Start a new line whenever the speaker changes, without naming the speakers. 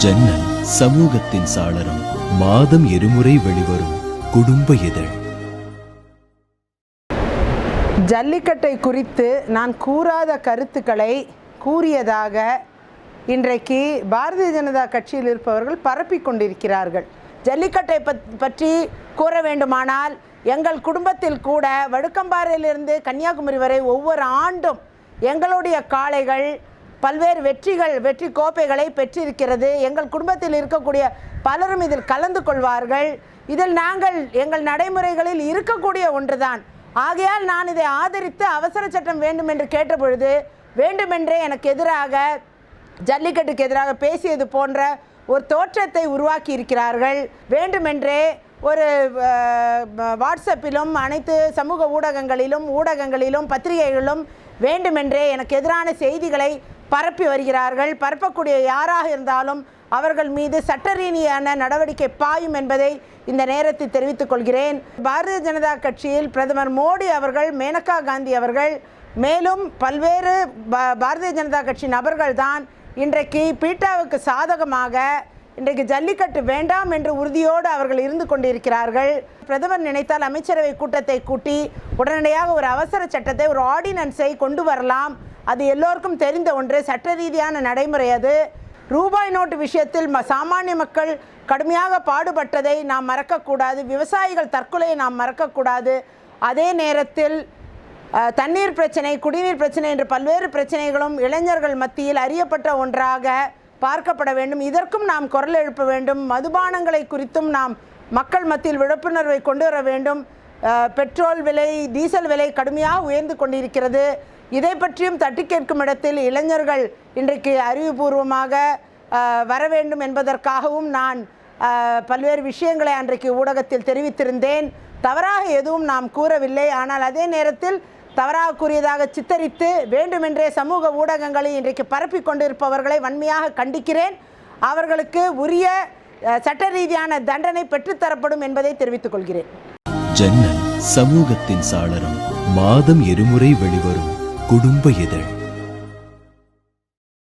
ஜன்னல் சமூகத்தின் சாளரம். மாதம் இருமுறை வெளிவரும் குடும்ப இதழ்.
ஜல்லிக்கட்டை குறித்து நான் கூறாத கருத்துக்களை கூறியதாக இன்றைக்கு பாரதிய ஜனதா கட்சியில் இருப்பவர்கள் பரப்பிக் கொண்டிருக்கிறார்கள். ஜல்லிக்கட்டை பற்றி கூற வேண்டுமானால் எங்கள் குடும்பத்தில் கூட வடுக்கம்பாறையிலிருந்து கன்னியாகுமரி வரை ஒவ்வொரு ஆண்டும் எங்களுடைய காளைகள் பல்வேறு வெற்றி கோப்பைகளை பெற்றிருக்கிறது. எங்கள் குடும்பத்தில் இருக்கக்கூடிய பலரும் இதில் கலந்து கொள்வார்கள். இதில் நாங்கள் எங்கள் நடைமுறைகளில் இருக்கக்கூடிய ஒன்றுதான். ஆகையால் நான் இதை ஆதரித்து அவசர சட்டம் வேண்டும் என்று கேட்டபொழுது வேண்டுமென்றே எனக்கு எதிராக ஜல்லிக்கட்டுக்கு எதிராக பேசியது போன்ற ஒரு தோற்றத்தை உருவாக்கி இருக்கிறார்கள். வேண்டுமென்றே ஒரு வாட்ஸ்அப்பிலும் அனைத்து சமூக ஊடகங்களிலும் பத்திரிகைகளிலும் வேண்டுமென்றே எனக்கு எதிரான செய்திகளை பரப்பி வருகிறார்கள். பரப்பக்கூடிய யாராக இருந்தாலும் அவர்கள் மீது சட்ட ரீதியான நடவடிக்கை பாயும் என்பதை இந்த நேரத்தில் தெரிவித்துக் கொள்கிறேன். பாரதிய ஜனதா கட்சியில் பிரதமர் மோடி அவர்கள், மேனகா காந்தி அவர்கள், மேலும் பல்வேறு பாரதிய ஜனதா கட்சி நபர்கள் தான் இன்றைக்கு பீட்டாவுக்கு சாதகமாக இன்றைக்கு ஜல்லிக்கட்டு வேண்டாம் என்று உறுதியோடு அவர்கள் இருந்து கொண்டிருக்கிறார்கள். பிரதமர் நினைத்தால் அமைச்சரவை கூட்டத்தை கூட்டி உடனடியாக ஒரு அவசர சட்டத்தை, ஒரு ஆர்டினன்ஸை கொண்டு வரலாம். அது எல்லோருக்கும் தெரிந்த ஒன்று, சட்ட ரீதியான நடைமுறை. அது ரூபாய் நோட்டு விஷயத்தில் சாமானிய மக்கள் கடுமையாக பாடுபட்டதை நாம் மறக்கக்கூடாது. விவசாயிகள் தற்கொலையை நாம் மறக்கக்கூடாது. அதே நேரத்தில் தண்ணீர் பிரச்சனை, குடிநீர் பிரச்சனை என்ற பல்வேறு பிரச்சனைகளும் இளைஞர்கள் மத்தியில் அறியப்பட்ட ஒன்றாக பார்க்கப்பட வேண்டும். இதற்கும் நாம் குரல் எழுப்ப வேண்டும். மதுபானங்களை குறித்தும் நாம் மக்கள் மத்தியில் விழிப்புணர்வை கொண்டு வர வேண்டும். பெட்ரோல் விலை, டீசல் விலை கடுமையாக உயர்ந்து கொண்டிருக்கிறது. இதை பற்றியும் தட்டி கேட்கும் இடத்தில் இளைஞர்கள் இன்றைக்கு அறிவுபூர்வமாக வர வேண்டும் என்பதற்காகவும் நான் பல்வேறு விஷயங்களை அன்றைக்கு ஊடகத்தில் தெரிவித்திருந்தேன். தவறாக எதுவும் நாம் கூறவில்லை. ஆனால் அதே நேரத்தில் தவறாக கூறியதாக சித்தரித்து வேண்டுமென்றே சமூக ஊடகங்களை இன்றைக்கு பரப்பி கொண்டிருப்பவர்களை வன்மையாக கண்டிக்கிறேன். அவர்களுக்கு உரிய சட்ட ரீதியான தண்டனை பெற்றுத்தரப்படும் என்பதை தெரிவித்துக் கொள்கிறேன்.
ஜன்னல் சமூகத்தின் சாளரம். மாதம் இருமுறை வெளிவரும் குடும்ப இதழ்.